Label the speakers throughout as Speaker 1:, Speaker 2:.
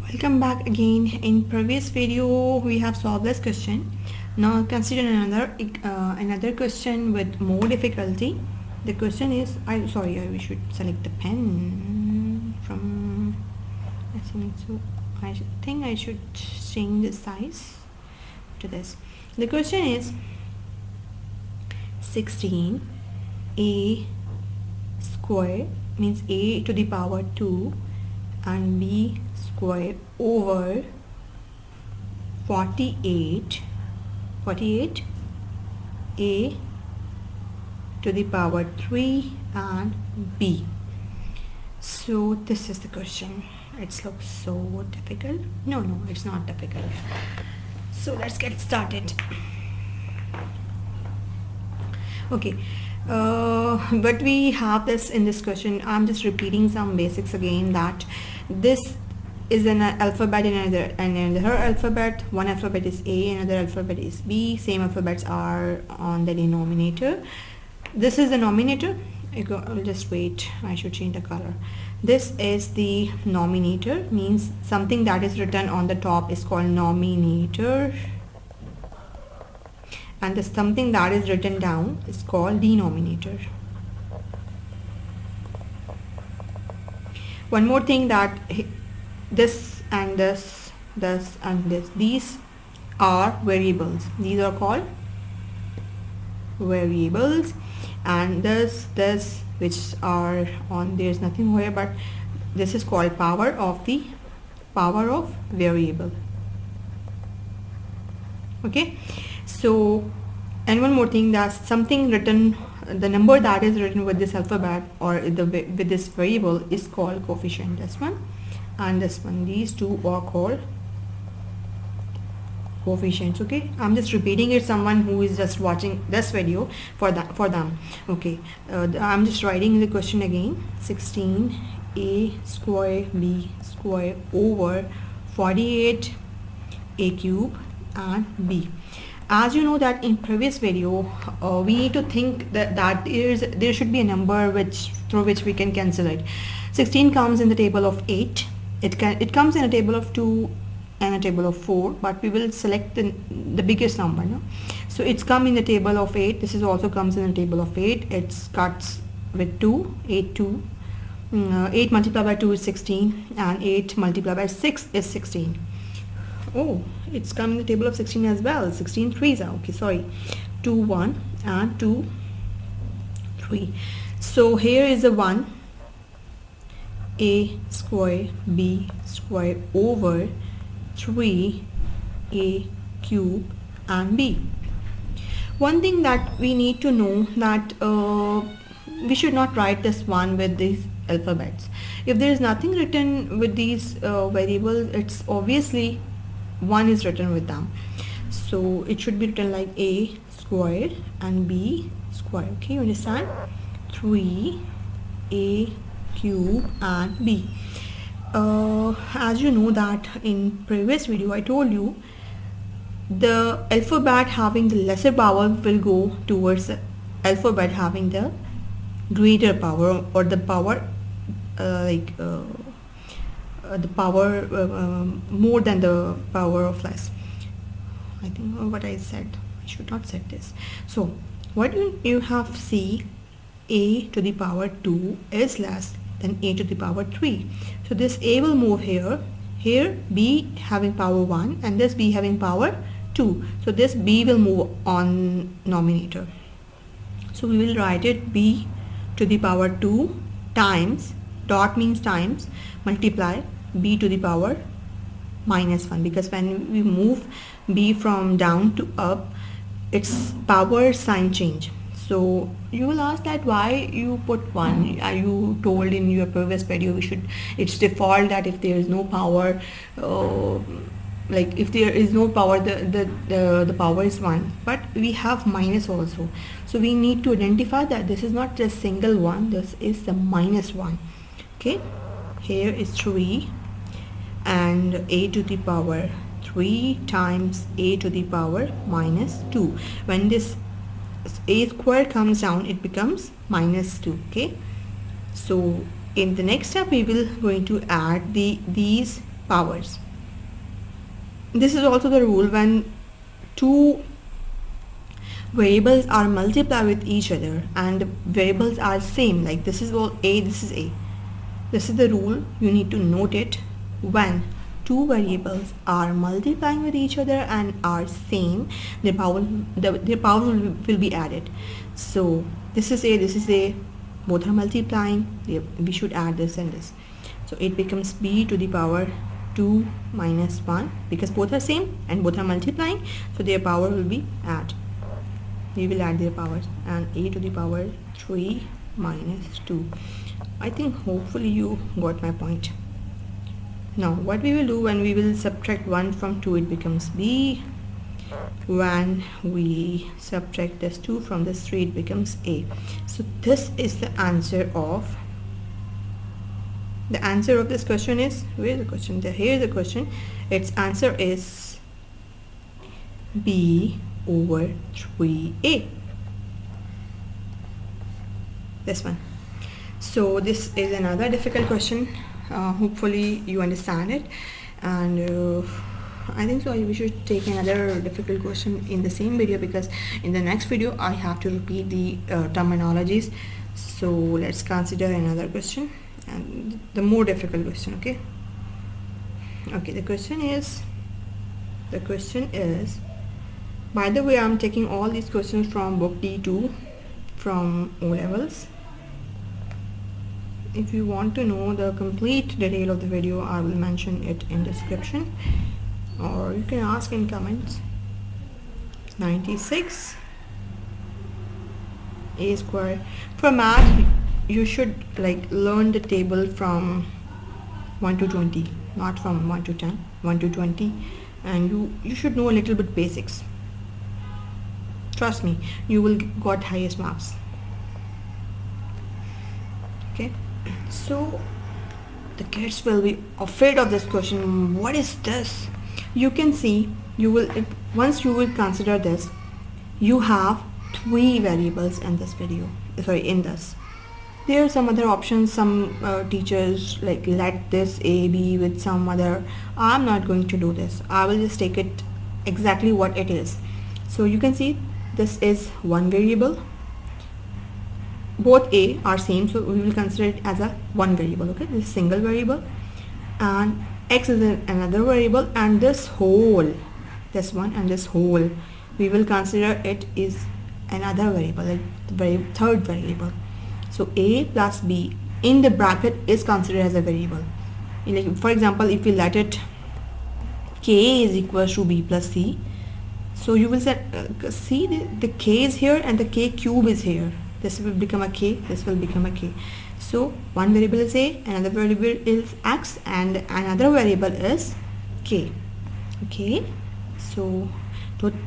Speaker 1: Welcome back again. In previous video we have solved this question. Now consider another question with more difficulty. The question is, I should select the pen from, I think I should change the size to this. The question is 16 a square, means a to the power 2, and b square over 48 a to the power 3 and b. So this is the question. It looks so difficult. No, it's not difficult. So let's get started. Okay, but we have this in this question. I'm just repeating some basics again, that this is an alphabet in another alphabet. One alphabet is A, another alphabet is B. Same alphabets are on the denominator. This is the nominator. I'll just wait, I should change the color. This is the nominator, means something that is written on the top is called nominator, and the something that is written down is called denominator. One more thing, that this and this and this, these are variables. These are called variables, and this which are on, there's nothing here, but this is called power of variable. Okay, so, and one more thing, that something written, the number that is written with this alphabet or with this variable is called coefficient. This one and this one, these two are called coefficients. Okay, I'm just repeating it, someone who is just watching this video, for them. Okay, I'm just writing the question again. 16 a square b square over 48 a cube and b. As you know that in previous video, we need to think that there should be a number through which we can cancel it. 16 comes in the table of 8. It comes in a table of 2 and a table of 4, but we will select the biggest number. No? So it's come in the table of 8. This is also comes in the table of 8. It starts with 2, 8 multiplied by 2 is 16, and 8 multiplied by 6 is 16. Oh, it's come in the table of 16 as well. 16 threes are, okay, sorry, 2 1 and 2 3. So here is a 1, a square b square over 3 a cube and b. One thing that we need to know, that we should not write this one with these alphabets. If there is nothing written with these variables, it's obviously 1 is written with them. So it should be written like a square and b square. Okay, you understand? 3 a cube and b. As you know that in previous video I told you, the alphabet having the lesser power will go towards the alphabet having the greater power, or the power the power more than the power of less. I think what I said, I should not said this. So what you have, see, a to the power 2 is less than a to the power 3. So this a will move here, b having power 1 and this b having power 2. So this b will move on nominator. So we will write it b to the power 2 times, dot means times, multiply b to the power minus 1, because when we move b from down to up, its power sign change. So you will ask that why you put 1. You told in your previous video it's default that if there is no power, like if there is no power, the power is 1, but we have minus also. So we need to identify that this is not just single 1, this is the minus 1. Okay, here is 3 and a to the power 3 times a to the power minus 2. When this a square comes down, it becomes minus 2. Okay, so in the next step we will going to add these powers. This is also the rule when two variables are multiplied with each other and the variables are same, like this is all a, this is a. This is the rule, you need to note it. When two variables are multiplying with each other and are same, their power will be added. So this is a, this is a, both are multiplying, we should add this and this. So it becomes b to the power 2 minus 1, because both are same and both are multiplying, so their power will be add. We will add their powers, and a to the power 3 minus 2. I think hopefully you got my point. Now what we will do, when we will subtract 1 from 2, it becomes b. When we subtract this 2 from this 3, it becomes a. So this is the answer of this question is, where is the question? Here is the question. Its answer is b over 3a. This one. So this is another difficult question. Hopefully you understand it, and I think so we should take another difficult question in the same video, because in the next video I have to repeat the terminologies. So let's consider another question, and the more difficult question. Okay, the question is, by the way, I'm taking all these questions from book D2 from O levels. If you want to know the complete detail of the video, I will mention it in description, or you can ask in comments. 96 a square. For math, you should learn the table from 1 to 20, not from 1 to 10, 1 to 20, and you should know a little bit basics. Trust me, you will got highest marks. Okay, so the kids will be afraid of this question. What is this? You can see, once you will consider this, you have 3 variables in this video. In this, there are some other options. Some teachers let this a be with some other. I'm not going to do this. I will just take it exactly what it is. So you can see this is one variable. Both a are same, so we will consider it as a one variable. Okay, this is single variable, and x is another variable, and this whole, this one and this whole, we will consider it is another variable, the third variable. So a plus b in the bracket is considered as a variable. For example, if we let it k is equals to b plus c, so you will say see the k is here and the k cube is here. This will become a k, this will become a k. So one variable is a, another variable is x, and another variable is k. Okay, so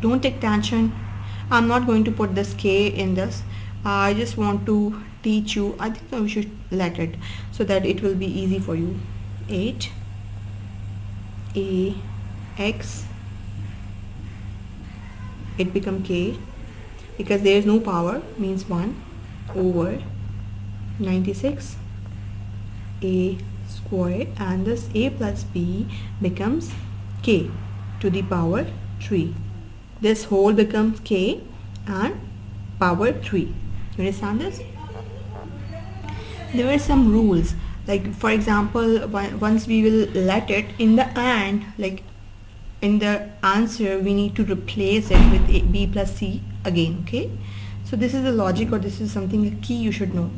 Speaker 1: don't take tension. I'm not going to put this k in this. I just want to teach you. I think we should let it so that it will be easy for you. 8 a x, it become k, because there is no power, means 1 over 96 a square, and this a plus b becomes k to the power 3. This whole becomes k and power 3. You understand this? There are some rules, for example, once we will let it in the end, in the answer, we need to replace it with a, b plus c again. Okay, so this is the logic, or this is something key you should know.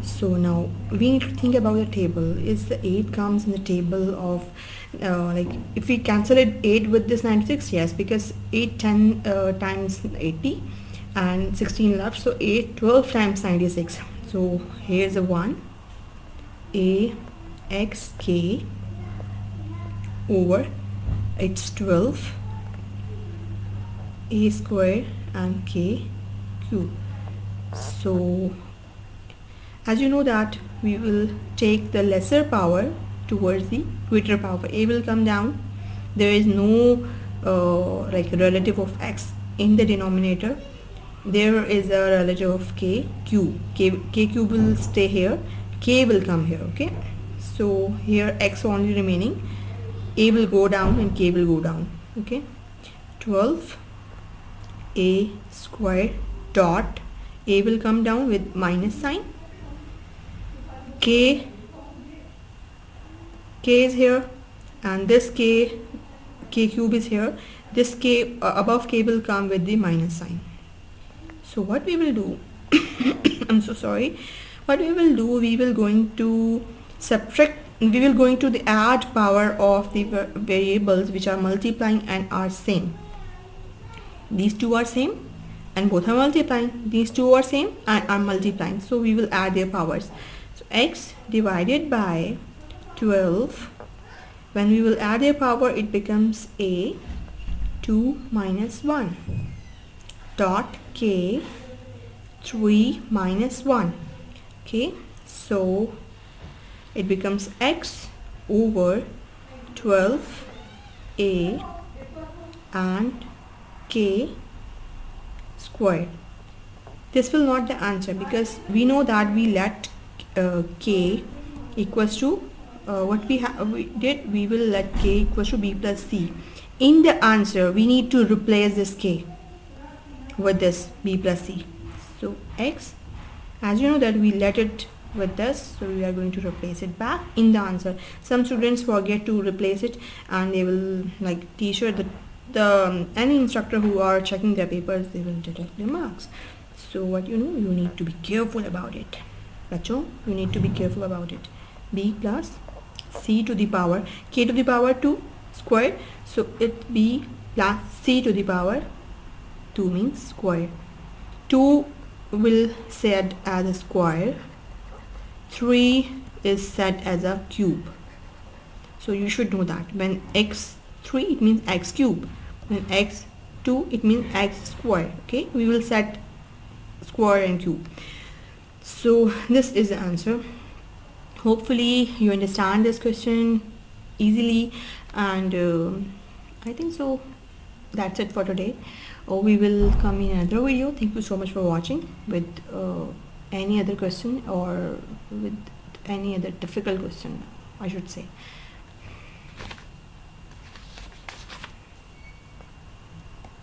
Speaker 1: So now we need to think about the table. Is the 8 comes in the table of if we cancel it 8 with this 96, yes, because 8 10 times 80 and 16 left, so 8 12 times 96. So here's a 1 a x k over, it's 12 a square and k cube. So as you know that we will take the lesser power towards the greater power. A will come down. There is no relative of x in the denominator. There is a relative of k cube. K cube will stay here. K will come here. Okay, so here x only remaining. a will go down and k will go down. Okay, 12a square dot a will come down with minus sign, k is here, and this k cube is here. This k above k will come with the minus sign. So what we will do I'm so sorry, what we will do, we will going to subtract, we will going to the add power of the variables which are multiplying and are same. These two are same and both are multiplying. These two are same and are multiplying, so we will add their powers. So x divided by 12, when we will add their power, it becomes a 2 minus 1 dot k 3 minus 1. Okay, so it becomes x over 12a and k squared. This will not the answer, because we know that we let k equals to what we did, we will let k equals to b plus c. In the answer we need to replace this k with this b plus c. So x, as you know that we let it with this, so we are going to replace it back in the answer. Some students forget to replace it and they will, like teacher, any instructor who are checking their papers, they will deduct their marks. So what you know, you need to be careful about it. Bacho, you need to be careful about it. B plus c to the power k to the power 2 squared, so it b plus c to the power 2 means square. 2 will set as a square, 3 is set as a cube. So you should know that when x3 it means x cube, when x2 it means x square. Okay, we will set square and cube. So this is the answer. Hopefully you understand this question easily, and I think so that's it for today. We will come in another video. Thank you so much for watching. With any other question or with any other difficult question, I should say.